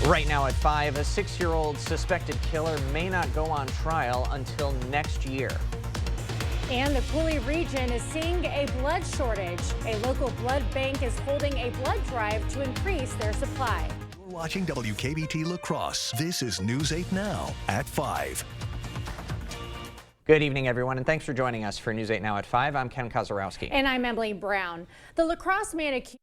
Right now at 5, a 6-year-old suspected killer may not go on trial until next year. And the Cooley region is seeing a blood shortage. A local blood bank is holding a blood drive to increase their supply. You're watching WKBT La Crosse. This is News 8 Now at 5. Good evening, everyone, and thanks for joining us for News 8 Now at 5. I'm Ken Kozarowski. And I'm Emily Brown. The La Crosse man accused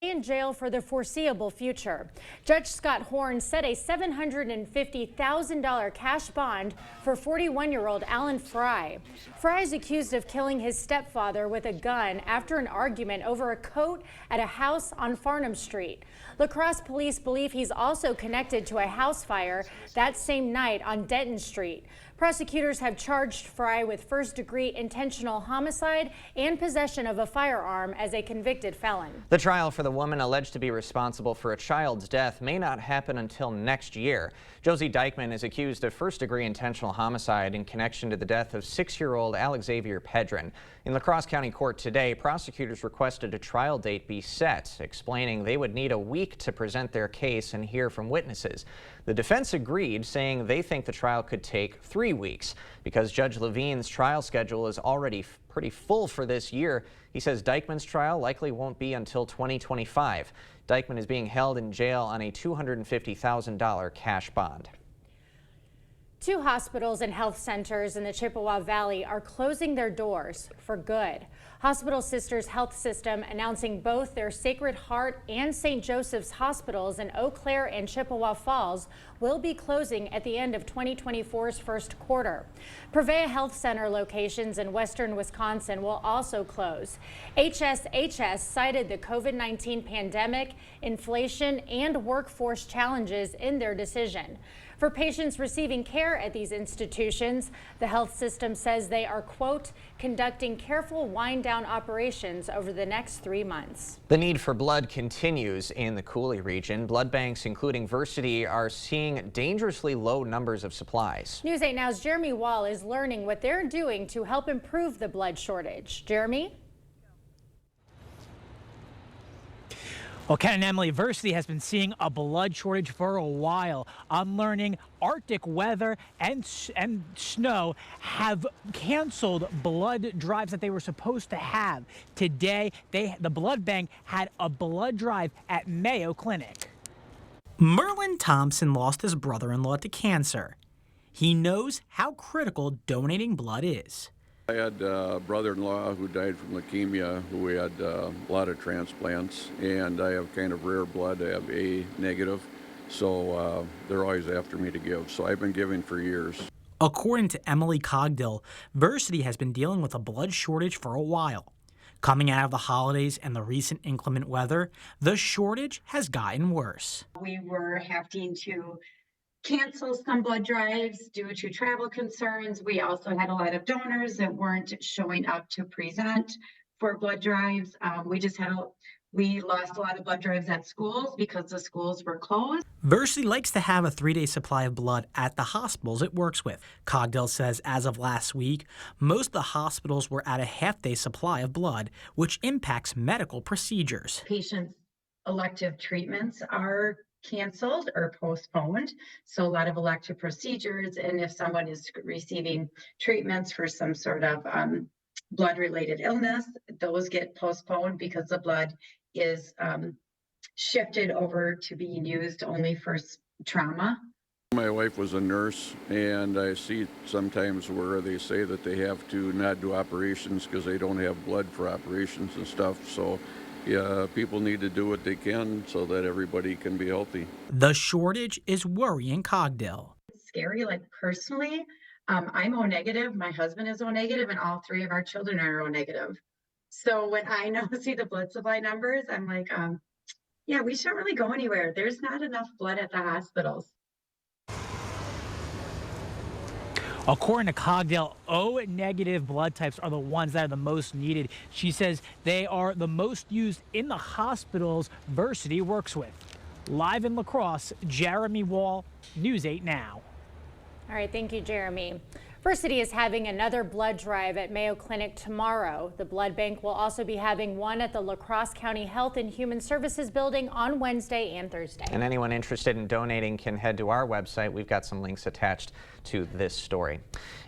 in jail for the foreseeable future. Judge Scott Horn set a $750,000 cash bond for 41-year-old Alan Fry. Fry is accused of killing his stepfather with a gun after an argument over a coat at a house on Farnham Street. La Crosse police believe he's also connected to a house fire that same night on Denton Street. Prosecutors have charged Fry with first-degree intentional homicide and possession of a firearm as a convicted felon. The trial for the woman alleged to be responsible for a child's death may not happen until next year. Josie Dykeman is accused of first-degree intentional homicide in connection to the death of 6-year-old Alex Xavier Pedron. In La Crosse County Court today, prosecutors requested a trial date be set, explaining they would need a week to present their case and hear from witnesses. The defense agreed, saying they think the trial could take 3 weeks. Because Judge Levine's trial schedule is already pretty full for this year, he says Dykeman's trial likely won't be until 2025. Dykeman is being held in jail on a $250,000 cash bond. 2 hospitals and health centers in the Chippewa Valley are closing their doors for good. Hospital Sisters Health System announcing both their Sacred Heart and St. Joseph's hospitals in Eau Claire and Chippewa Falls will be closing at the end of 2024's first quarter. Prevea Health Center locations in western Wisconsin will also close. HSHS cited the COVID-19 pandemic, inflation, and workforce challenges in their decision. For patients receiving care at these institutions, the health system says they are, quote, conducting careful wind-down operations over the next 3 months. The need for blood continues in the Cooley region. Blood banks, including Versiti, are seeing dangerously low numbers of supplies. News 8 Now's Jeremy Wall is learning what they're doing to help improve the blood shortage. Jeremy? Well, Ken and Emily, Versiti has been seeing a blood shortage for a while. I'm learning Arctic weather and snow have canceled blood drives that they were supposed to have. Today, the blood bank had a blood drive at Mayo Clinic. Merlin Thompson lost his brother-in-law to cancer. He knows how critical donating blood is. I had a brother-in-law who died from leukemia, who had a lot of transplants, and I have kind of rare blood. I have A negative, so they're always after me to give. So I've been giving for years. According to Emily Cogdill, Versiti has been dealing with a blood shortage for a while. Coming out of the holidays and the recent inclement weather, the shortage has gotten worse. We were having to cancel some blood drives due to travel concerns. We also had a lot of donors that weren't showing up to present for blood drives. We lost a lot of blood drives at schools because the schools were closed. Versiti likes to have a 3-day supply of blood at the hospitals it works with. Cogdill says as of last week, most of the hospitals were at a half-day supply of blood, which impacts medical procedures. Patients' elective treatments are canceled or postponed. So a lot of elective procedures, and if someone is receiving treatments for some sort of blood-related illness, those get postponed because the blood is shifted over to being used only for trauma. My wife was a nurse, and I see sometimes where they say that they have to not do operations because they don't have blood for operations and stuff. So yeah, people need to do what they can so that everybody can be healthy. The shortage is worrying Cogdill. It's scary, like personally, I'm O negative, my husband is O negative, and all 3 of our children are O negative. So when I see the blood supply numbers, I'm like, yeah, we shouldn't really go anywhere. There's not enough blood at the hospitals. According to Cogdill, O-negative blood types are the ones that are the most needed. She says they are the most used in the hospitals Versiti works with. Live in La Crosse, Jeremy Wall, News 8 Now. All right, thank you, Jeremy. Versity is having another blood drive at Mayo Clinic tomorrow. The blood bank will also be having one at the La Crosse County Health and Human Services building on Wednesday and Thursday. And anyone interested in donating can head to our website. We've got some links attached to this story.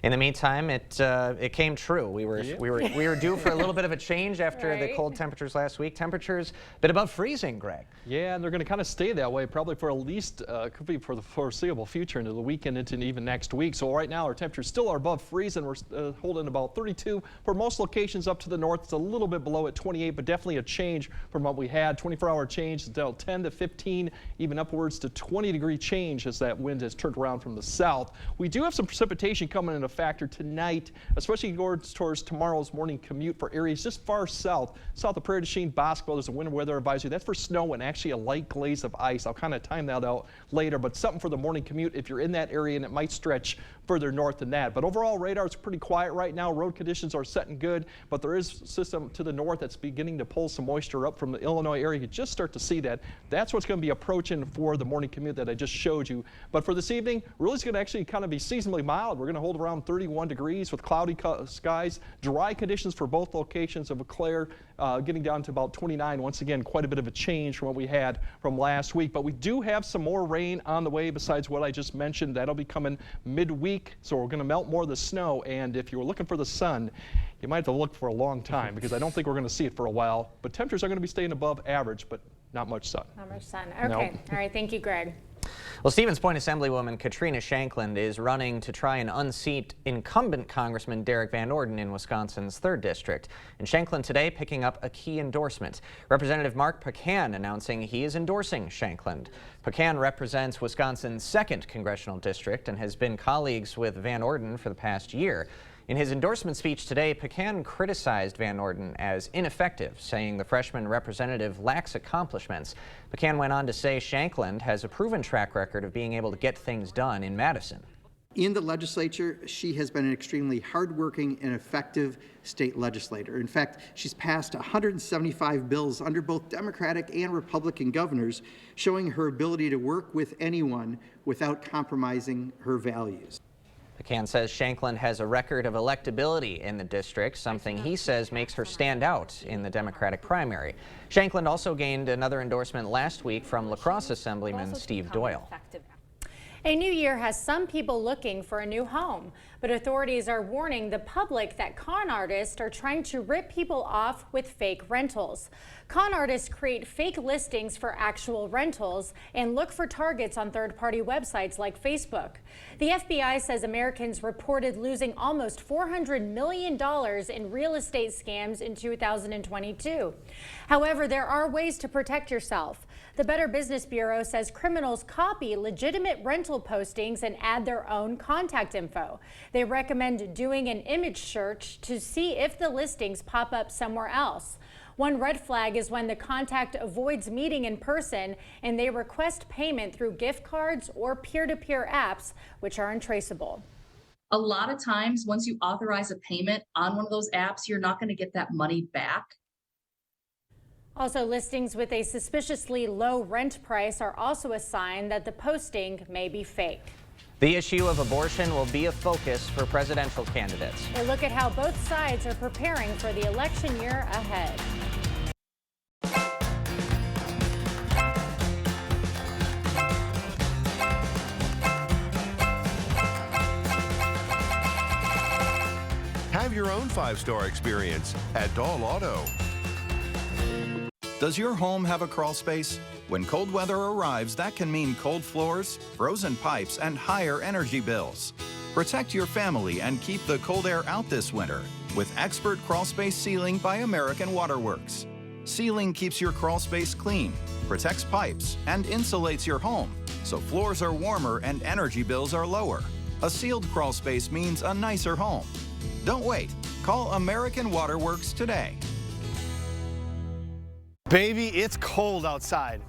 In the meantime, it came true. We were due for a little bit of a change after the cold temperatures last week. Temperatures a bit above freezing, Greg. Yeah, and they're going to kind of stay that way probably for at least could be for the foreseeable future into the weekend into even next week. So right now our temperatures still are above freezing. We're holding about 32 for most locations up to the north. It's a little bit below at 28, but definitely a change from what we had. 24-hour change until 10 to 15, even upwards to 20-degree change as that wind has turned around from the south. We do have some precipitation coming into factor tonight, especially towards tomorrow's morning commute for areas just far south of Prairie du Chien, Bosco. There's a winter weather advisory. That's for snow and actually a light glaze of ice. I'll kind of time that out later, but something for the morning commute if you're in that area, and it might stretch further north than that. But overall, radar is pretty quiet right now. Road conditions are setting good, but there is a system to the north that's beginning to pull some moisture up from the Illinois area. You just start to see that. That's what's going to be approaching for the morning commute that I just showed you. But for this evening, really it's going to actually kind of be seasonally mild. We're going to hold around 31 degrees with cloudy skies, dry conditions for both locations of Eau Claire, getting down to about 29. Once again, quite a bit of a change from what we had from last week. But we do have some more rain on the way besides what I just mentioned. That'll be coming midweek, so we're going to melt more of the snow. And if you were looking for the sun, you might have to look for a long time because I don't think we're going to see it for a while. But temperatures are going to be staying above average, but not much sun. Not much sun. Okay. No. All right. Thank you, Greg. Well, Stevens Point Assemblywoman Katrina Shankland is running to try and unseat incumbent Congressman Derek Van Orden in Wisconsin's 3rd District. And Shankland today picking up a key endorsement. Representative Mark Pecan announcing he is endorsing Shankland. Pecan represents Wisconsin's 2nd Congressional District and has been colleagues with Van Orden for the past year. In his endorsement speech today, Pecan criticized Van Orden as ineffective, saying the freshman representative lacks accomplishments. Pecan went on to say Shankland has a proven track record of being able to get things done in Madison. In the legislature, she has been an extremely hardworking and effective state legislator. In fact, she's passed 175 bills under both Democratic and Republican governors, showing her ability to work with anyone without compromising her values. Pecan says Shankland has a record of electability in the district, something he says makes her stand out in the Democratic primary. Shankland also gained another endorsement last week from La Crosse Assemblyman Steve Doyle. A new year has some people looking for a new home, but authorities are warning the public that con artists are trying to rip people off with fake rentals. Con artists create fake listings for actual rentals and look for targets on third-party websites like Facebook. The FBI says Americans reported losing almost $400 million in real estate scams in 2022. However, there are ways to protect yourself. The Better Business Bureau says criminals copy legitimate rental postings and add their own contact info. They recommend doing an image search to see if the listings pop up somewhere else. One red flag is when the contact avoids meeting in person and they request payment through gift cards or peer-to-peer apps, which are untraceable. A lot of times, once you authorize a payment on one of those apps, you're not going to get that money back. Also, listings with a suspiciously low rent price are also a sign that the posting may be fake. The issue of abortion will be a focus for presidential candidates. A look at how both sides are preparing for the election year ahead. Have your own 5-star experience at Dahl Auto. Does your home have a crawl space? When cold weather arrives, that can mean cold floors, frozen pipes, and higher energy bills. Protect your family and keep the cold air out this winter with Expert Crawl Space Sealing by American Waterworks. Sealing keeps your crawl space clean, protects pipes, and insulates your home, so floors are warmer and energy bills are lower. A sealed crawl space means a nicer home. Don't wait. Call American Waterworks today. Baby, it's cold outside.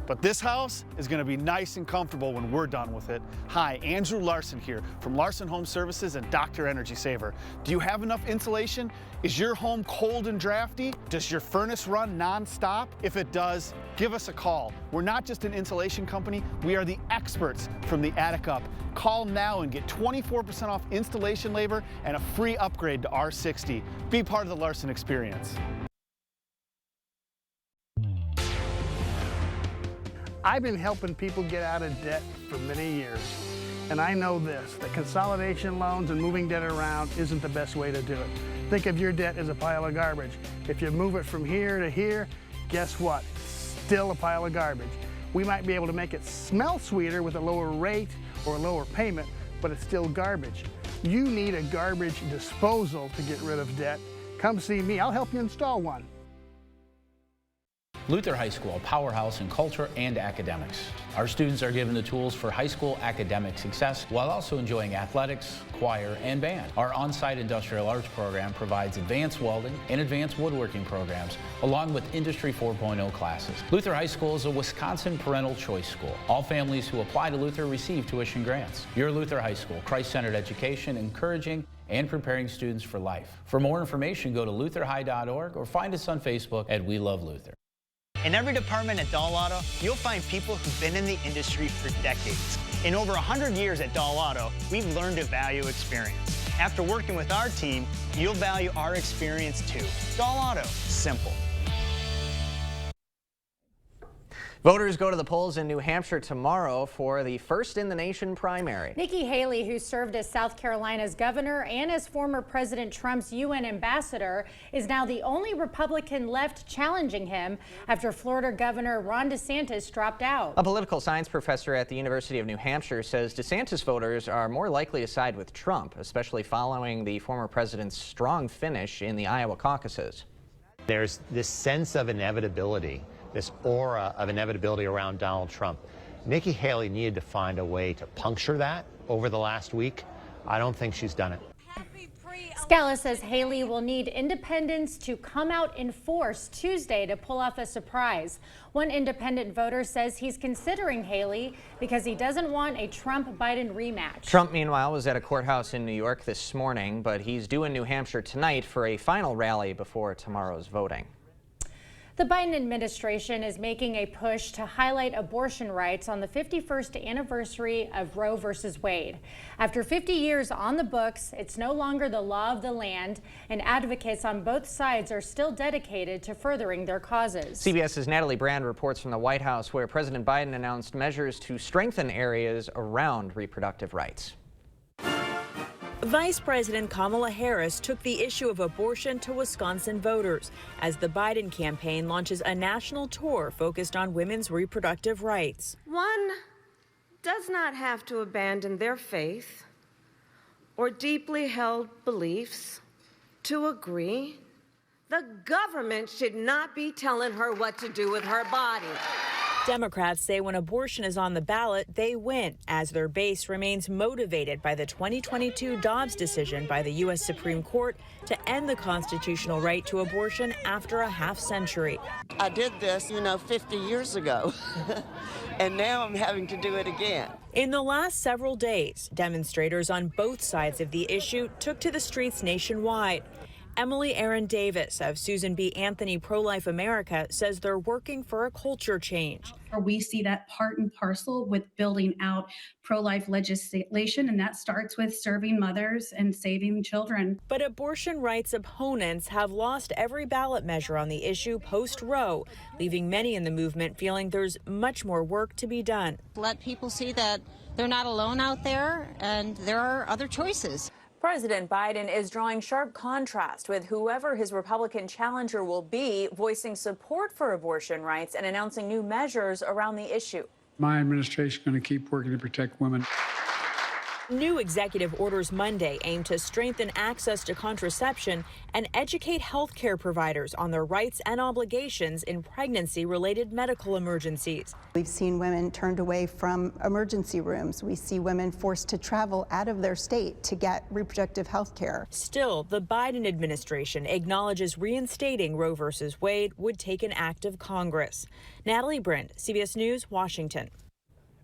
but this house is going to be nice and comfortable when we're done with it. Hi, Andrew Larson here from Larson Home Services and Dr. Energy Saver. Do you have enough insulation? Is your home cold and drafty? Does your furnace run non-stop? If it does, give us a call. We're not just an insulation company, we are the experts from the attic up. Call now and get 24% off installation labor and a free upgrade to R60. Be part of the Larson experience. I've been helping people get out of debt for many years, and I know this, that consolidation loans and moving debt around isn't the best way to do it. Think of your debt as a pile of garbage. If you move it from here to here, guess what? Still a pile of garbage. We might be able to make it smell sweeter with a lower rate or a lower payment, but it's still garbage. You need a garbage disposal to get rid of debt. Come see me, I'll help you install one. Luther High School, a powerhouse in culture and academics. Our students are given the tools for high school academic success while also enjoying athletics, choir, and band. Our on-site industrial arts program provides advanced welding and advanced woodworking programs, along with Industry 4.0 classes. Luther High School is a Wisconsin parental choice school. All families who apply to Luther receive tuition grants. Your Luther High School, Christ-centered education, encouraging and preparing students for life. For more information, go to lutherhigh.org or find us on Facebook at We Love Luther. In every department at Dahl Auto, you'll find people who've been in the industry for decades. In over 100 years at Dahl Auto, we've learned to value experience. After working with our team, you'll value our experience too. Dahl Auto, simple. Voters go to the polls in New Hampshire tomorrow for the first-in-the-nation primary. Nikki Haley, who served as South Carolina's governor and as former President Trump's UN ambassador, is now the only Republican left challenging him after Florida Governor Ron DeSantis dropped out. A political science professor at the University of New Hampshire says DeSantis voters are more likely to side with Trump, especially following the former president's strong finish in the Iowa caucuses. There's this sense of inevitability, this aura of inevitability around Donald Trump. Nikki Haley needed to find a way to puncture that over the last week. I don't think she's done it. Scala says Haley will need independents to come out in force Tuesday to pull off a surprise. One independent voter says he's considering Haley because he doesn't want a Trump-Biden rematch. Trump, meanwhile, was at a courthouse in New York this morning, but he's due in New Hampshire tonight for a final rally before tomorrow's voting. The Biden administration is making a push to highlight abortion rights on the 51st anniversary of Roe v. Wade. After 50 years on the books, it's no longer the law of the land, and advocates on both sides are still dedicated to furthering their causes. CBS's Natalie Brand reports from the White House, where President Biden announced measures to strengthen areas around reproductive rights. Vice President Kamala Harris took the issue of abortion to Wisconsin voters as the Biden campaign launches a national tour focused on women's reproductive rights. One does not have to abandon their faith or deeply held beliefs to agree. The government should not be telling her what to do with her body. Democrats say when abortion is on the ballot, they win, as their base remains motivated by the 2022 Dobbs decision by the U.S. Supreme Court to end the constitutional right to abortion after a half century. I did this, 50 years ago, and now I'm having to do it again. In the last several days, demonstrators on both sides of the issue took to the streets nationwide. Emily Aaron Davis of Susan B. Anthony Pro-Life America says they're working for a culture change. We see that part and parcel with building out pro-life legislation, and that starts with serving mothers and saving children. But abortion rights opponents have lost every ballot measure on the issue post-Roe, leaving many in the movement feeling there's much more work to be done. Let people see that they're not alone out there and there are other choices. President Biden is drawing sharp contrast with whoever his Republican challenger will be, voicing support for abortion rights and announcing new measures around the issue. My administration is going to keep working to protect women. New executive orders Monday aim to strengthen access to contraception and educate healthcare providers on their rights and obligations in pregnancy-related medical emergencies. We've seen women turned away from emergency rooms. We see women forced to travel out of their state to get reproductive health care. Still, the Biden administration acknowledges reinstating Roe v. Wade would take an act of Congress. Natalie Brent, CBS News, Washington.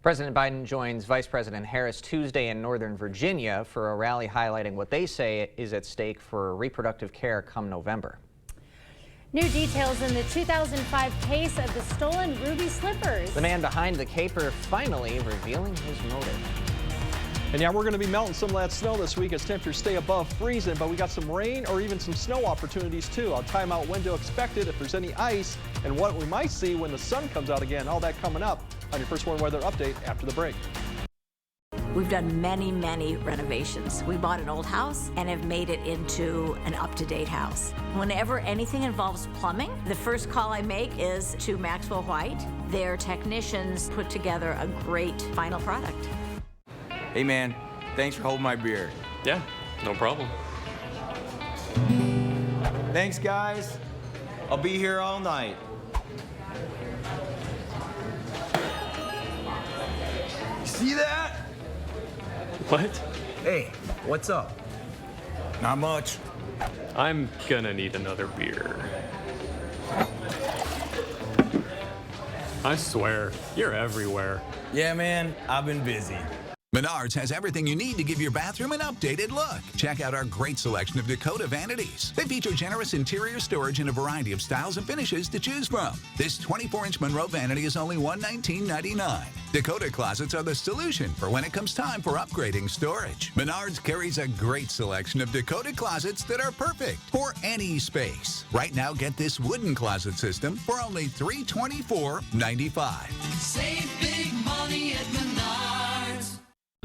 President Biden joins Vice President Harris Tuesday in Northern Virginia for a rally highlighting what they say is at stake for reproductive care come November. New details in the 2005 case of the stolen ruby slippers. The man behind the caper finally revealing his motive. And yeah, we're going to be melting some of that snow this week as temperatures stay above freezing, but we got some rain or even some snow opportunities too. I'll time out when to expect it, if there's any ice, and what we might see when the sun comes out again. All that coming up on your First Warn Weather Update after the break. We've done many renovations. We bought an old house and have made it into an up-to-date house. Whenever anything involves plumbing, the first call I make is to Maxwell White. Their technicians put together a great final product. Hey man, thanks for holding my beer. Yeah, no problem. Thanks guys. I'll be here all night. You see that? What? Hey, what's up? Not much. I'm gonna need another beer. I swear, you're everywhere. Yeah man, I've been busy. Menards has everything you need to give your bathroom an updated look. Check out our great selection of Dakota vanities. They feature generous interior storage in a variety of styles and finishes to choose from. This 24-inch Monroe vanity is only $119.99. Dakota closets are the solution for when it comes time for upgrading storage. Menards carries a great selection of Dakota closets that are perfect for any space. Right now, get this wooden closet system for only $324.95. Save big money at Menards.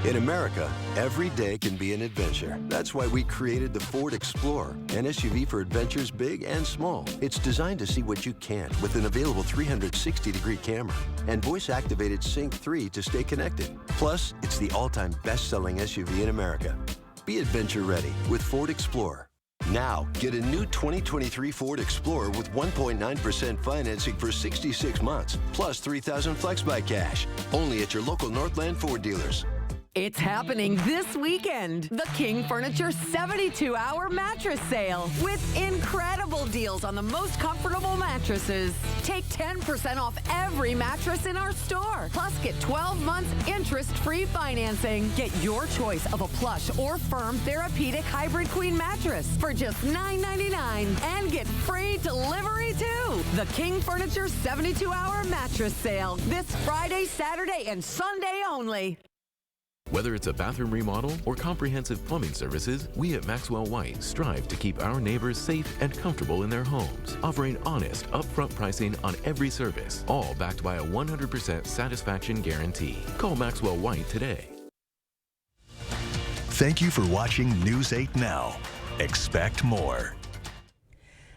In America, every day can be an adventure. That's why we created the Ford Explorer, an SUV for adventures big and small. It's designed to see what you can't with an available 360-degree camera and voice-activated Sync 3 to stay connected. Plus, it's the all-time best-selling SUV in America. Be adventure ready with Ford Explorer. Now, get a new 2023 Ford Explorer with 1.9% financing for 66 months, plus $3,000 flex by cash. Only at your local Northland Ford dealers. It's happening this weekend. The King Furniture 72-hour mattress sale with incredible deals on the most comfortable mattresses. Take 10% off every mattress in our store. Plus, get 12 months interest-free financing. Get your choice of a plush or firm Therapeutic Hybrid Queen mattress for just $9.99 and get free delivery too. The King Furniture 72-hour mattress sale this Friday, Saturday, and Sunday only. Whether it's a bathroom remodel or comprehensive plumbing services, we at Maxwell White strive to keep our neighbors safe and comfortable in their homes, offering honest, upfront pricing on every service, all backed by a 100% satisfaction guarantee. Call Maxwell White today. Thank you for watching News 8 Now. Expect more.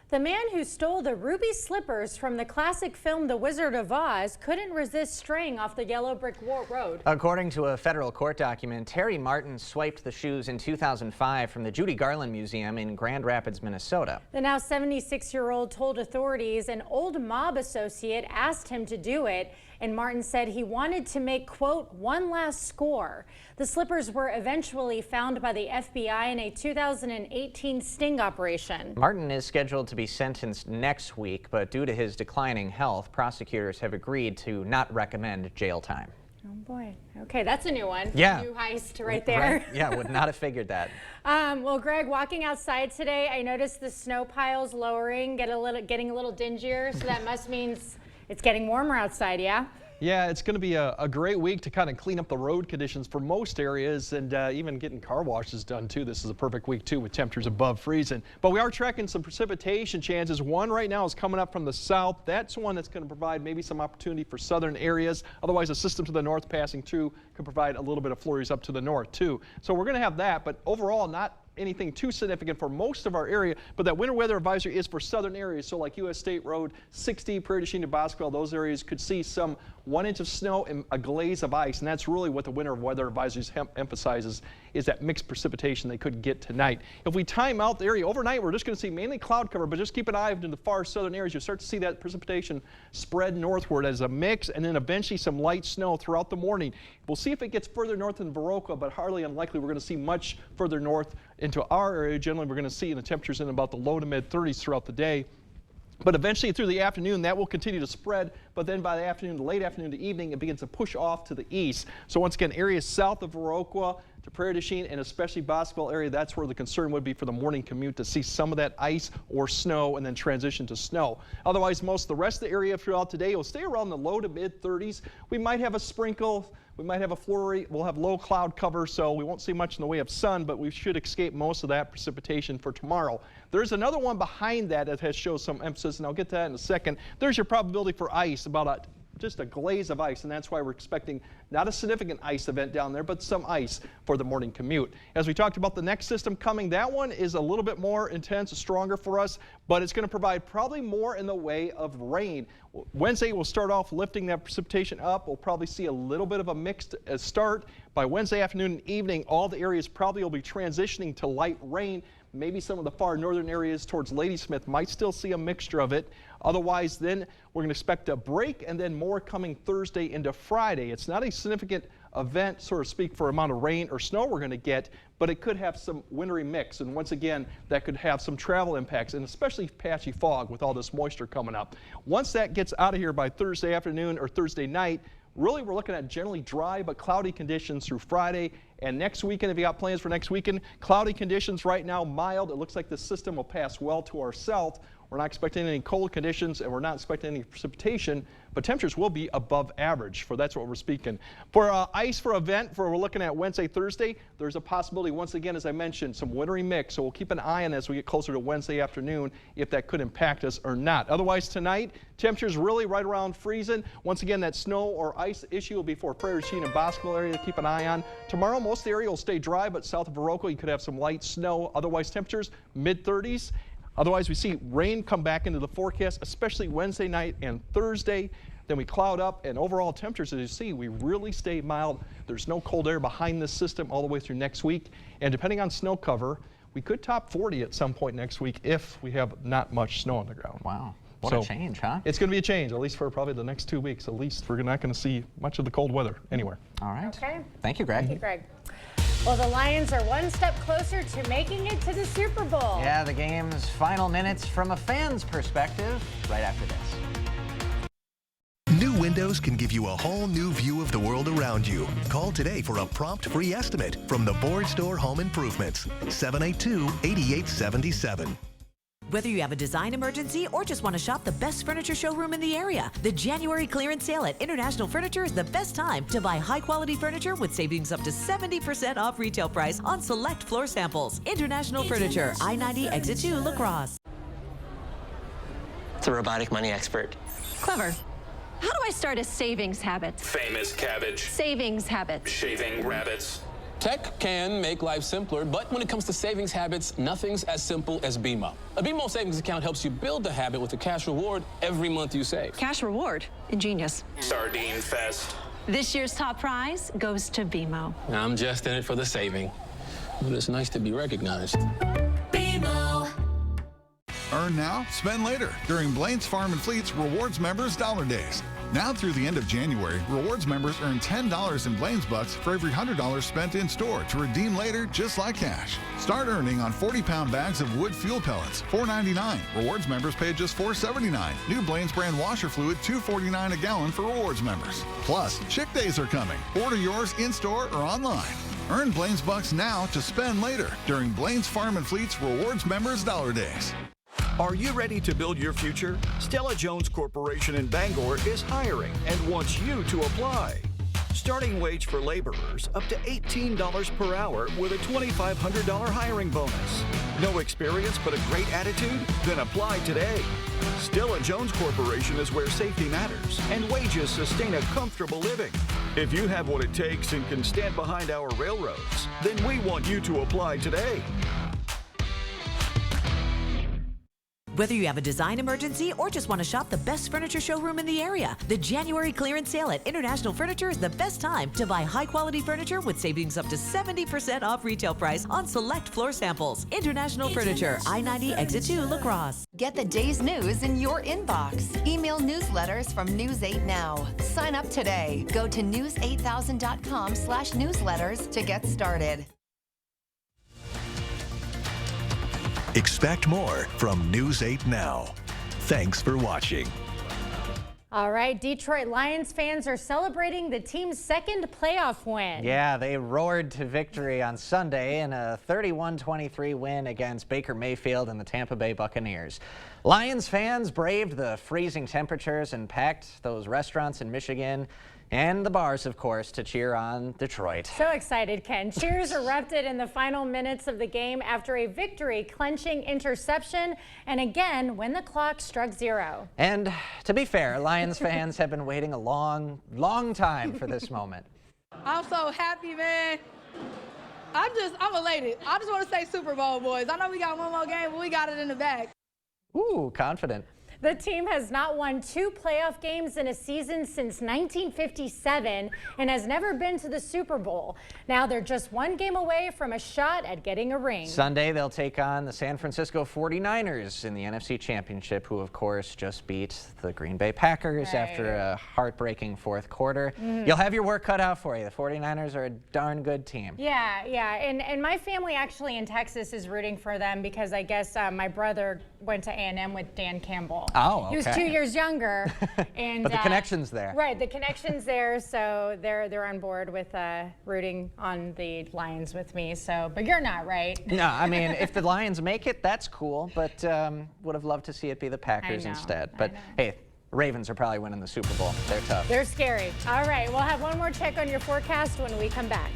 The man who stole the ruby slippers from the classic film The Wizard of Oz couldn't resist straying off the yellow brick road. According to a federal court document, Terry Martin swiped the shoes in 2005 from the Judy Garland Museum in Grand Rapids, Minnesota. The now 76-year-old told authorities an old mob associate asked him to do it, and Martin said he wanted to make, quote, one last score. The slippers were eventually found by the FBI in a 2018 sting operation. Martin is scheduled to be sentenced next week, but due to his declining health, prosecutors have agreed to not recommend jail time. Oh boy. Okay, that's a new one. Yeah. New heist right there. Right. Yeah, would not have figured that. Well, Greg, walking outside today, I noticed the snow piles lowering, getting a little dingier, so that must mean it's getting warmer outside, yeah? Yeah, it's going to be a great week to kind of clean up the road conditions for most areas, and even getting car washes done too. This is a perfect week too with temperatures above freezing. But we are tracking some precipitation chances. One right now is coming up from the south. That's one that's going to provide maybe some opportunity for southern areas. Otherwise, a system to the north passing through could provide a little bit of flurries up to the north too. So we're going to have that, but overall not anything too significant for most of our area, but that winter weather advisory is for southern areas. So like US State Road 60, Prairie du Chien to Bosqueville, those areas could see some 1 inch of snow and a glaze of ice. And that's really what the winter weather advisories emphasizes, is that mixed precipitation they could get tonight. If we time out the area overnight, we're just going to see mainly cloud cover, but just keep an eye into the far southern areas. You'll start to see that precipitation spread northward as a mix, and then eventually some light snow throughout the morning. We'll see if it gets further north than Viroqua, but hardly unlikely we're going to see much further north into our area. Generally, we're going to see the temperatures in about the low to mid 30s throughout the day. But eventually through the afternoon, that will continue to spread. But then by the afternoon, the late afternoon to evening, it begins to push off to the east. So once again, areas south of Viroqua to Prairie du Chien and especially Bosqueville area, that's where the concern would be for the morning commute, to see some of that ice or snow and then transition to snow. Otherwise, most of the rest of the area throughout today will stay around the low to mid 30s. We might have a sprinkle. We might have a flurry. We'll have low cloud cover, so we won't see much in the way of sun, but we should escape most of that precipitation for tomorrow. There's another one behind that has shown some emphasis, and I'll get to that in a second. There's your probability for ice, about just a glaze of ice, and that's why we're expecting not a significant ice event down there, but some ice for the morning commute. As we talked about the next system coming, that one is a little bit more intense, stronger for us, but it's going to provide probably more in the way of rain. Wednesday will start off lifting that precipitation up. We'll probably see a little bit of a mixed start. By Wednesday afternoon and evening, all the areas probably will be transitioning to light rain. Maybe some of the far northern areas towards Ladysmith might still see a mixture of it. Otherwise, then we're going to expect a break and then more coming Thursday into Friday. It's not a significant event, so to speak, for amount of rain or snow we're going to get, but it could have some wintry mix. And once again, that could have some travel impacts, and especially patchy fog with all this moisture coming up. Once that gets out of here by Thursday afternoon or Thursday night, really we're looking at generally dry but cloudy conditions through Friday. And next weekend, if you got plans for next weekend, cloudy conditions right now, mild. It looks like the system will pass well to our south. We're not expecting any cold conditions, and we're not expecting any precipitation, but temperatures will be above average. That's what we're speaking. For ice for event, we're looking at Wednesday, Thursday, there's a possibility, once again, as I mentioned, some wintry mix. So we'll keep an eye on as we get closer to Wednesday afternoon if that could impact us or not. Otherwise, tonight, temperatures really right around freezing. Once again, that snow or ice issue will be for Prairie du Chien and Bosqueville area to keep an eye on. Tomorrow, most of the area will stay dry, but south of Viroqua, you could have some light snow. Otherwise, temperatures mid-30s. Otherwise, we see rain come back into the forecast, especially Wednesday night and Thursday. Then we cloud up, and overall temperatures, as you see, we really stay mild. There's no cold air behind this system all the way through next week. And depending on snow cover, we could top 40 at some point next week if we have not much snow on the ground. Wow. What a change, huh? It's going to be a change, at least for probably the next 2 weeks. At least we're not going to see much of the cold weather anywhere. All right. Okay. Thank you, Greg. Thank you, Greg. Well, the Lions are one step closer to making it to the Super Bowl. Yeah, the game's final minutes from a fan's perspective right after this. New windows can give you a whole new view of the world around you. Call today for a prompt free estimate from the Board Store Home Improvements, 782-8877. Whether you have a design emergency or just want to shop the best furniture showroom in the area, the January clearance sale at International Furniture is the best time to buy high-quality furniture with savings up to 70% off retail price on select floor samples. International Furniture, I-90 Exit 2, La Crosse. It's a robotic money expert. Clever. How do I start a savings habit? Famous cabbage. Savings habit. Shaving rabbits. Tech can make life simpler, but when it comes to savings habits, nothing's as simple as BMO. A BMO savings account helps you build the habit with a cash reward every month you save. Cash reward? Ingenious. Sardine fest. This year's top prize goes to BMO. I'm just in it for the saving, but it's nice to be recognized. BMO. Earn now, spend later during Blaine's Farm and Fleet's Rewards Members Dollar Days. Now through the end of January, Rewards members earn $10 in Blaine's Bucks for every $100 spent in store to redeem later just like cash. Start earning on 40-pound bags of wood fuel pellets, $4.99. Rewards members pay just $4.79. New Blaine's brand washer fluid, $2.49 a gallon for Rewards members. Plus, Chick Days are coming. Order yours in-store or online. Earn Blaine's Bucks now to spend later during Blaine's Farm and Fleet's Rewards Members Dollar Days. Are you ready to build your future? Stella Jones Corporation in Bangor is hiring and wants you to apply. Starting wage for laborers up to $18 per hour with a $2,500 hiring bonus. No experience but a great attitude? Then apply today. Stella Jones Corporation is where safety matters and wages sustain a comfortable living. If you have what it takes and can stand behind our railroads, then we want you to apply today. Whether you have a design emergency or just want to shop the best furniture showroom in the area, the January clearance sale at International Furniture is the best time to buy high-quality furniture with savings up to 70% off retail price on select floor samples. International Furniture, I-90 Exit 2, La Crosse. Get the day's news in your inbox. Email newsletters from News 8 Now. Sign up today. Go to news8000.com/newsletters to get started. Expect more from News 8 Now. Thanks for watching. All right, Detroit Lions fans are celebrating the team's second playoff win. Yeah, they roared to victory on Sunday in a 31-23 win against Baker Mayfield and the Tampa Bay Buccaneers. Lions fans braved the freezing temperatures and packed those restaurants in Michigan and the bars, of course, to cheer on Detroit. So excited, Ken. Cheers erupted in the final minutes of the game after a victory-clinching interception, and again when the clock struck 0. And to be fair, Lions fans have been waiting a long time for this moment. I'm so happy, man. I'm elated. I just want to say Super Bowl, boys. I know we got one more game, but we got it in the bag. Ooh, confident. The team has not won 2 playoff games in a season since 1957 and has never been to the Super Bowl. Now they're just 1 game away from a shot at getting a ring. Sunday, they'll take on the San Francisco 49ers in the NFC Championship, who, of course, just beat the Green Bay Packers after a heartbreaking fourth quarter. You'll have your work cut out for you. The 49ers are a darn good team. Yeah. And my family actually in Texas is rooting for them because I guess my brother went to A&M with Dan Campbell. Oh, okay. He was 2 years younger. And, but the connection's there. Right, the connection's there, so they're on board with rooting on the Lions with me. So, but you're not, right? No, I mean, if the Lions make it, that's cool, but would have loved to see it be the Packers instead. But hey, Ravens are probably winning the Super Bowl. They're tough. They're scary. All right, we'll have one more check on your forecast when we come back.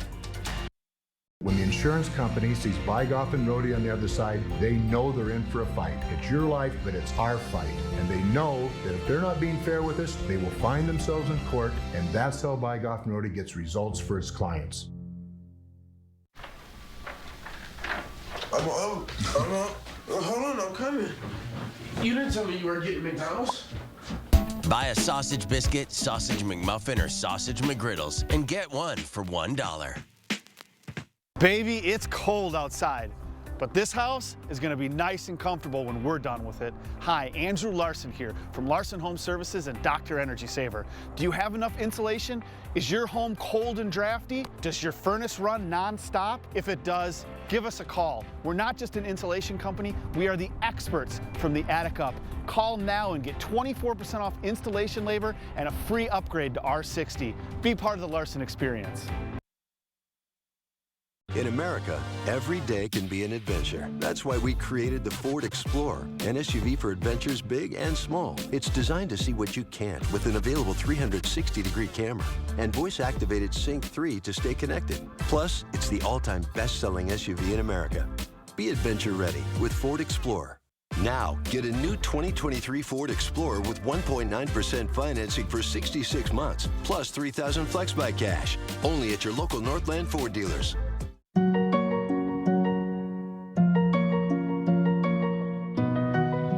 When the insurance company sees Bygoff and Rohde on the other side, they know they're in for a fight. It's your life, but it's our fight. And they know that if they're not being fair with us, they will find themselves in court, and that's how Bygoff and Rohde gets results for its clients. Hold on, I'm coming. You didn't tell me you were getting McDonald's. Buy a sausage biscuit, sausage McMuffin, or sausage McGriddles, and get one for $1. Baby, it's cold outside, but this house is going to be nice and comfortable when we're done with it. Hi, Andrew Larson here from Larson Home Services and Dr. Energy Saver. Do you have enough insulation? Is your home cold and drafty? Does your furnace run nonstop? If it does, give us a call. We're not just an insulation company, we are the experts from the attic up. Call now and get 24% off installation labor and a free upgrade to R60. Be part of the Larson experience. In America, every day can be an adventure. That's why we created the Ford Explorer, an SUV for adventures big and small. It's designed to see what you can't with an available 360-degree camera and voice-activated Sync 3 to stay connected. Plus, it's the all-time best-selling SUV in America. Be adventure ready with Ford Explorer. Now, get a new 2023 Ford Explorer with 1.9% financing for 66 months, plus $3,000 FlexBuy cash. Only at your local Northland Ford dealers.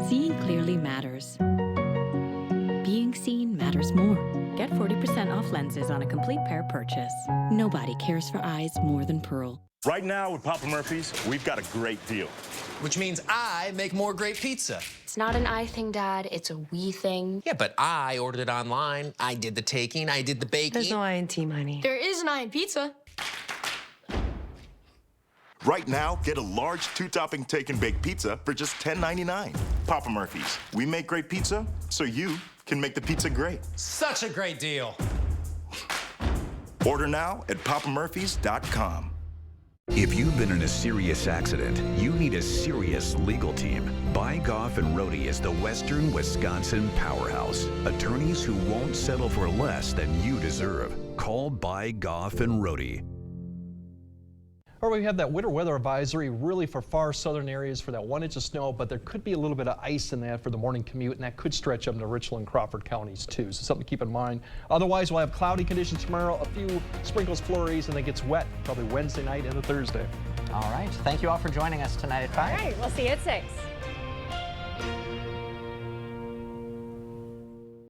Seeing clearly matters. Being seen matters more. Get 40% off lenses on a complete pair purchase. Nobody cares for eyes more than Pearl. Right now with Papa Murphy's, we've got a great deal. Which means I make more great pizza. It's not an I thing, Dad. It's a we thing. Yeah, but I ordered it online. I did the taking. I did the baking. There's no I in team, honey. There is an I in pizza. Right now, get a large 2-topping take and bake pizza for just $10.99. Papa Murphy's. We make great pizza, so you can make the pizza great. Such a great deal. Order now at papamurphys.com. If you've been in a serious accident, you need a serious legal team. Bygoff and Rohde is the Western Wisconsin powerhouse. Attorneys who won't settle for less than you deserve. Call Bygoff and Rohde. Or we have that winter weather advisory really for far southern areas for that 1 inch of snow, but there could be a little bit of ice in that for the morning commute, and that could stretch up into Richland and Crawford counties too, so something to keep in mind. Otherwise, we'll have cloudy conditions tomorrow, a few sprinkles, flurries, and it gets wet probably Wednesday night into Thursday. All right. Thank you all for joining us tonight at 5. All right. We'll see you at 6.